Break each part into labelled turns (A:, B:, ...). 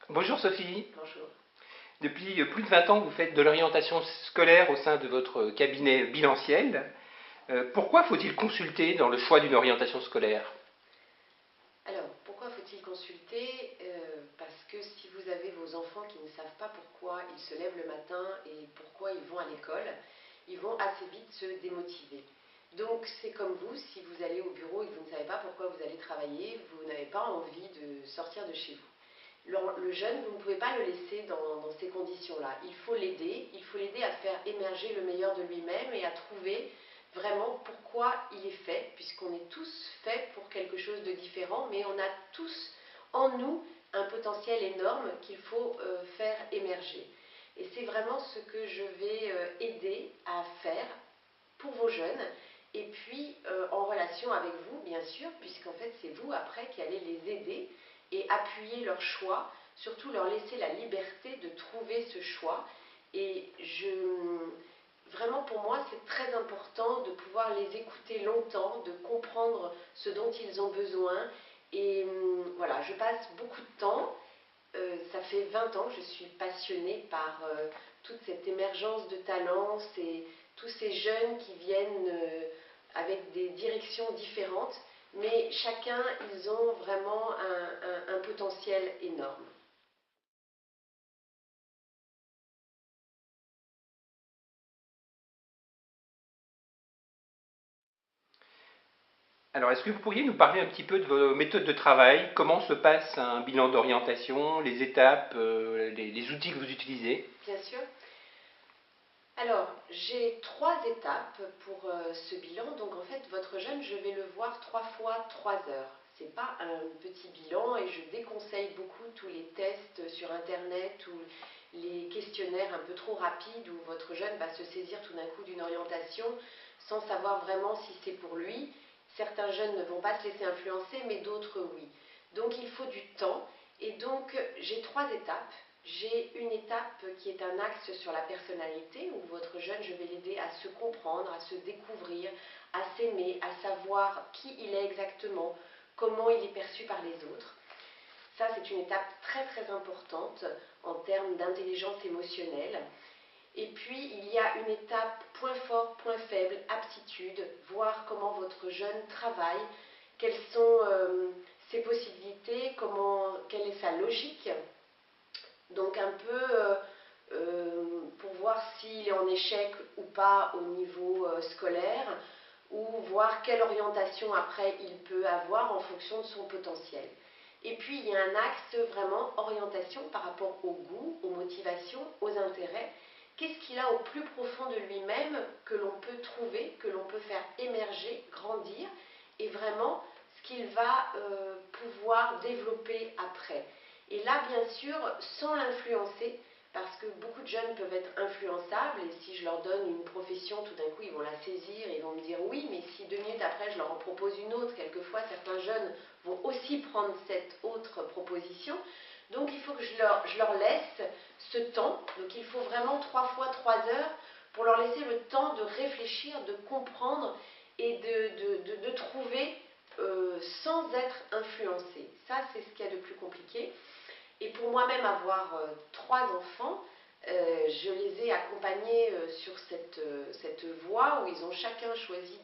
A: Bonjour Sophie.
B: Bonjour.
A: Depuis plus de 20 ans, vous faites de l'orientation scolaire au sein de votre cabinet bilanciel. Pourquoi faut-il consulter dans le choix d'une orientation scolaire?
B: Alors, pourquoi faut-il consulter? Parce que si vous avez vos enfants qui ne savent pas pourquoi ils se lèvent le matin et pourquoi ils vont à l'école, ils vont assez vite se démotiver. Donc c'est comme vous, si vous allez au bureau et que vous ne savez pas pourquoi vous allez travailler, vous n'avez pas envie de sortir de chez vous. Le jeune, vous ne pouvez pas le laisser dans ces conditions-là. Il faut l'aider à faire émerger le meilleur de lui-même et à trouver vraiment pourquoi il est fait, puisqu'on est tous faits pour quelque chose de différent, mais on a tous en nous un potentiel énorme qu'il faut faire émerger. Et c'est vraiment ce que je vais aider à faire pour vos jeunes, et puis en relation avec vous, bien sûr, puisqu'en fait c'est vous après qui allez les aider et appuyer leur choix, surtout leur laisser la liberté de trouver ce choix. Et vraiment pour moi c'est très important de pouvoir les écouter longtemps, de comprendre ce dont ils ont besoin. Et voilà, je passe beaucoup de temps. Ça fait 20 ans que je suis passionnée par toute cette émergence de talents, tous ces jeunes qui viennent avec des directions différentes, mais chacun, ils ont vraiment un potentiel énorme.
A: Alors, est-ce que vous pourriez nous parler un petit peu de vos méthodes de travail? Comment se passe un bilan d'orientation, les étapes, les outils que vous utilisez?
B: Bien sûr. Alors, j'ai 3 étapes pour ce bilan. Donc, en fait, votre jeune, je vais le voir 3 fois 3 heures. C'est pas un petit bilan et je déconseille beaucoup tous les tests sur Internet ou les questionnaires un peu trop rapides où votre jeune va se saisir tout d'un coup d'une orientation sans savoir vraiment si c'est pour lui. Certains jeunes ne vont pas se laisser influencer, mais d'autres oui. Donc, il faut du temps. Et donc, j'ai 3 étapes. J'ai une étape qui est un axe sur la personnalité, où votre jeune, je vais l'aider à se comprendre, à se découvrir, à s'aimer, à savoir qui il est exactement, comment il est perçu par les autres. Ça, c'est une étape très très importante en termes d'intelligence émotionnelle. Et puis, il y a une étape point fort, point faible, aptitude, voir comment votre jeune travaille, quelles sont ses possibilités, quelle est sa logique. Donc un peu pour voir s'il est en échec ou pas au niveau scolaire, ou voir quelle orientation après il peut avoir en fonction de son potentiel. Et puis il y a un axe vraiment orientation par rapport au goût, aux motivations, aux intérêts. Qu'est-ce qu'il a au plus profond de lui-même que l'on peut trouver, que l'on peut faire émerger, grandir, et vraiment ce qu'il va pouvoir développer après. Et là, bien sûr, sans l'influencer, parce que beaucoup de jeunes peuvent être influençables, et si je leur donne une profession, tout d'un coup, ils vont la saisir et ils vont me dire oui, mais si 2 minutes après, je leur en propose une autre, quelquefois, certains jeunes vont aussi prendre cette autre proposition. Donc, il faut que je leur laisse ce temps. Donc, il faut vraiment 3 fois 3 heures pour leur laisser le temps de réfléchir, de comprendre et de trouver sans être influencé. Ça, c'est ce qu'il y a de plus compliqué. Et pour moi-même avoir 3 enfants, je les ai accompagnés sur cette voie où ils ont chacun choisi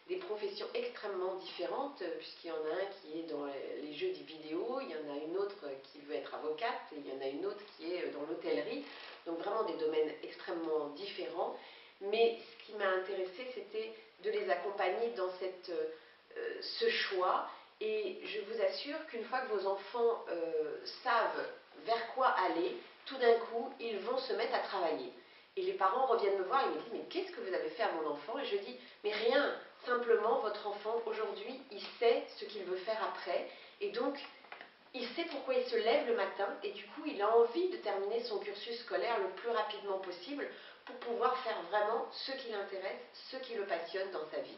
B: des professions extrêmement différentes, puisqu'il y en a un qui est dans les jeux vidéo, il y en a une autre qui veut être avocate, et il y en a une autre qui est dans l'hôtellerie. Donc vraiment des domaines extrêmement différents. Mais ce qui m'a intéressée, c'était de les accompagner dans ce choix. Et je vous assure qu'une fois que vos enfants savent vers quoi aller, tout d'un coup, ils vont se mettre à travailler. Et les parents reviennent me voir et me disent « Mais qu'est-ce que vous avez fait à mon enfant ?» Et je dis « Mais rien, simplement votre enfant, aujourd'hui, il sait ce qu'il veut faire après. Et donc, il sait pourquoi il se lève le matin et du coup, il a envie de terminer son cursus scolaire le plus rapidement possible pour pouvoir faire vraiment ce qui l'intéresse, ce qui le passionne dans sa vie. »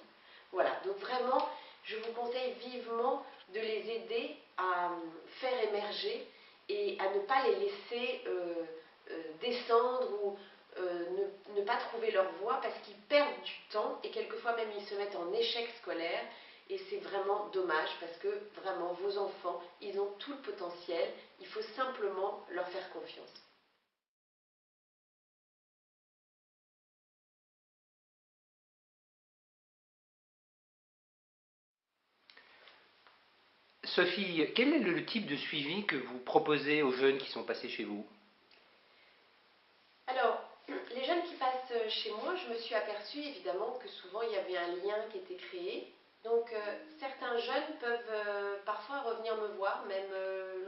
B: Voilà, donc vraiment, je vous conseille vivement de les aider à faire émerger et à ne pas les laisser descendre ou ne pas trouver leur voie parce qu'ils perdent du temps et quelquefois même ils se mettent en échec scolaire Et c'est vraiment dommage parce que vraiment vos enfants, ils ont tout le potentiel, il faut simplement leur faire confiance.
A: Sophie, quel est le type de suivi que vous proposez aux jeunes qui sont passés chez vous?
B: Alors, les jeunes qui passent chez moi, je me suis aperçue évidemment que souvent il y avait un lien qui était créé. Donc certains jeunes peuvent parfois revenir me voir, même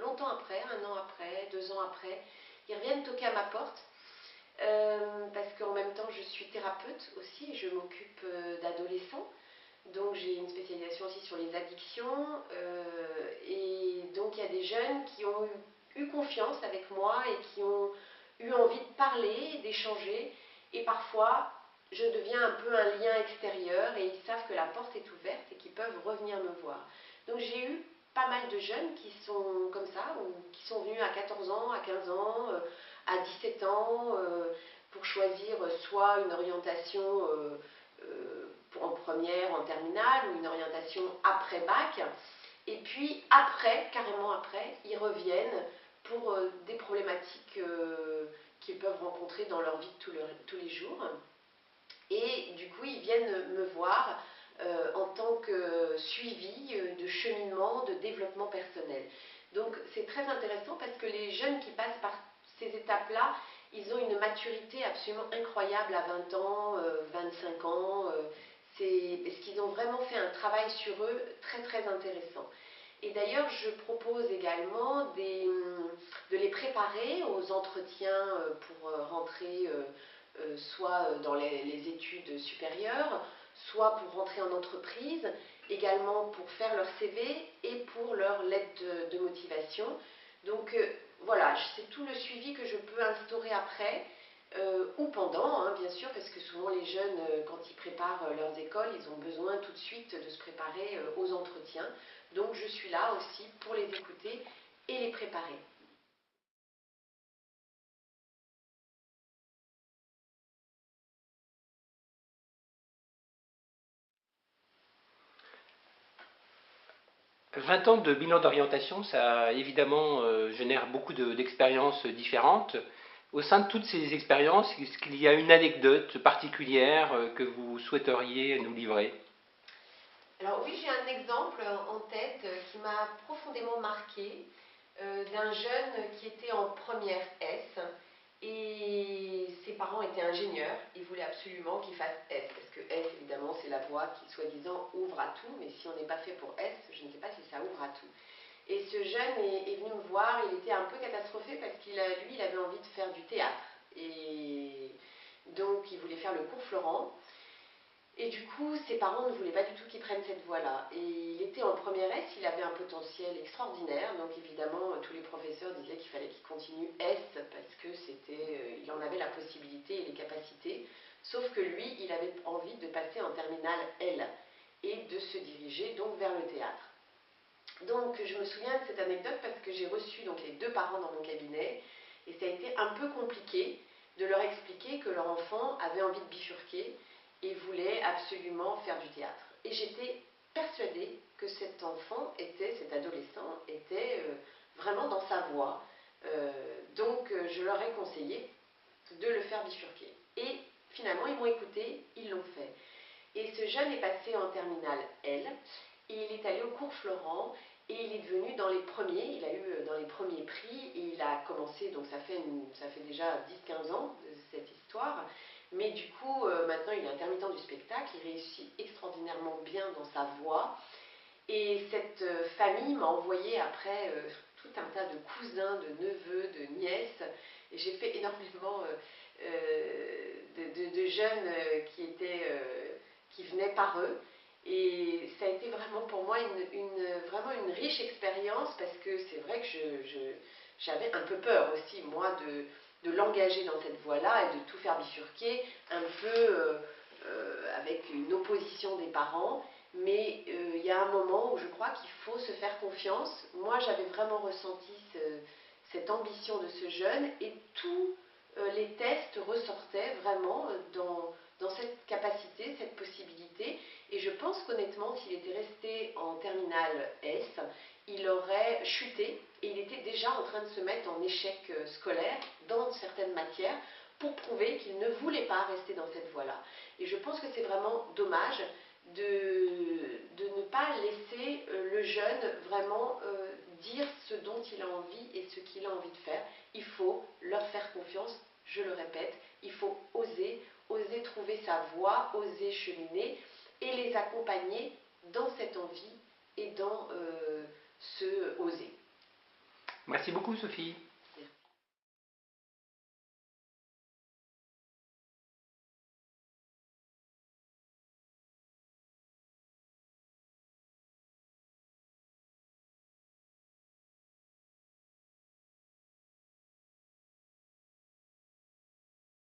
B: longtemps après, 1 an après, 2 ans après. Ils reviennent toquer à ma porte parce qu'en même temps je suis thérapeute aussi et je m'occupe d'adolescents. Donc j'ai une spécialisation aussi sur les addictions et donc il y a des jeunes qui ont eu confiance avec moi et qui ont eu envie de parler, d'échanger et parfois je deviens un peu un lien extérieur et ils savent que la porte est ouverte et qu'ils peuvent revenir me voir. Donc j'ai eu pas mal de jeunes qui sont comme ça ou qui sont venus à 14 ans, à 15 ans, à 17 ans pour choisir soit une orientation en première, en terminale ou une orientation après bac. Et puis après, carrément après, ils reviennent pour des problématiques qu'ils peuvent rencontrer dans leur vie de tous les jours. Et du coup, ils viennent me voir en tant que suivi de cheminement, de développement personnel. Donc c'est très intéressant parce que les jeunes qui passent par ces étapes-là, ils ont une maturité absolument incroyable à 20 ans, 25 ans. Parce qu'ils ont vraiment fait un travail sur eux très très intéressant. Et d'ailleurs, je propose également de les préparer aux entretiens pour rentrer soit dans les études supérieures, soit pour rentrer en entreprise, également pour faire leur CV et pour leur lettre de motivation. Donc voilà, c'est tout le suivi que je peux instaurer après ou pendant, hein, bien sûr, parce que souvent les jeunes, quand ils préparent leurs écoles, ils ont besoin tout de suite de se préparer aux entretiens. Donc je suis là aussi pour les écouter et les préparer. «
A: 20 ans de bilan d'orientation, ça évidemment génère beaucoup d'expériences différentes. Au sein de toutes ces expériences, est-ce qu'il y a une anecdote particulière que vous souhaiteriez nous livrer?
B: Alors oui, j'ai un exemple en tête qui m'a profondément marqué d'un jeune qui était en première S et ses parents étaient ingénieurs. Ils voulaient absolument qu'il fasse S parce que S, évidemment, c'est la voie qui, soi-disant, ouvre à tout. Mais si on n'est pas fait pour S, je ne sais pas si ça ouvre à tout. Et ce jeune est venu me voir, il était un peu catastrophé parce qu'il lui, il avait envie de faire du théâtre. Et donc, il voulait faire le cours Florent. Et du coup, ses parents ne voulaient pas du tout qu'il prenne cette voie-là. Et il était en première S, il avait un potentiel extraordinaire. Donc évidemment, tous les professeurs disaient qu'il fallait qu'il continue S parce que il en avait la possibilité et les capacités. Sauf que lui, il avait envie de passer en terminale L et de se diriger donc vers le théâtre. Donc je me souviens de cette anecdote parce que j'ai reçu donc les deux parents dans mon cabinet et ça a été un peu compliqué de leur expliquer que leur enfant avait envie de bifurquer et voulait absolument faire du théâtre. Et j'étais persuadée que cet enfant cet adolescent était vraiment dans sa voie. Donc je leur ai conseillé de le faire bifurquer. Et finalement, ils m'ont écouté, ils l'ont fait. Et ce jeune est passé en terminale L, et il est allé au cours Florent, et il est devenu dans les premiers, il a eu dans les premiers prix, et il a commencé, donc ça fait déjà 10-15 ans de cette histoire, mais du coup, maintenant il est intermittent du spectacle, il réussit extraordinairement bien dans sa voix, et cette famille m'a envoyé après tout un tas de cousins, de neveux, de nièces, et j'ai fait énormément de jeunes qui venaient par eux. Et ça a été vraiment pour moi vraiment une riche expérience parce que c'est vrai que j'avais un peu peur aussi, moi, de l'engager dans cette voie-là et de tout faire bifurquer, un peu avec une opposition des parents. Mais il y a un moment où je crois qu'il faut se faire confiance. Moi, j'avais vraiment ressenti cette ambition de ce jeune et tous les tests ressortaient vraiment dans cette capacité, cette possibilité. Et je pense qu'au honnêtement, s'il était resté en terminale S, il aurait chuté et il était déjà en train de se mettre en échec scolaire dans certaines matières pour prouver qu'il ne voulait pas rester dans cette voie-là. Et je pense que c'est vraiment dommage de ne pas laisser le jeune vraiment dire ce dont il a envie et ce qu'il a envie de faire. Il faut leur faire confiance, je le répète, il faut oser trouver sa voie, oser cheminer et les accompagner dans cette envie et dans ce oser.
A: Merci beaucoup Sophie.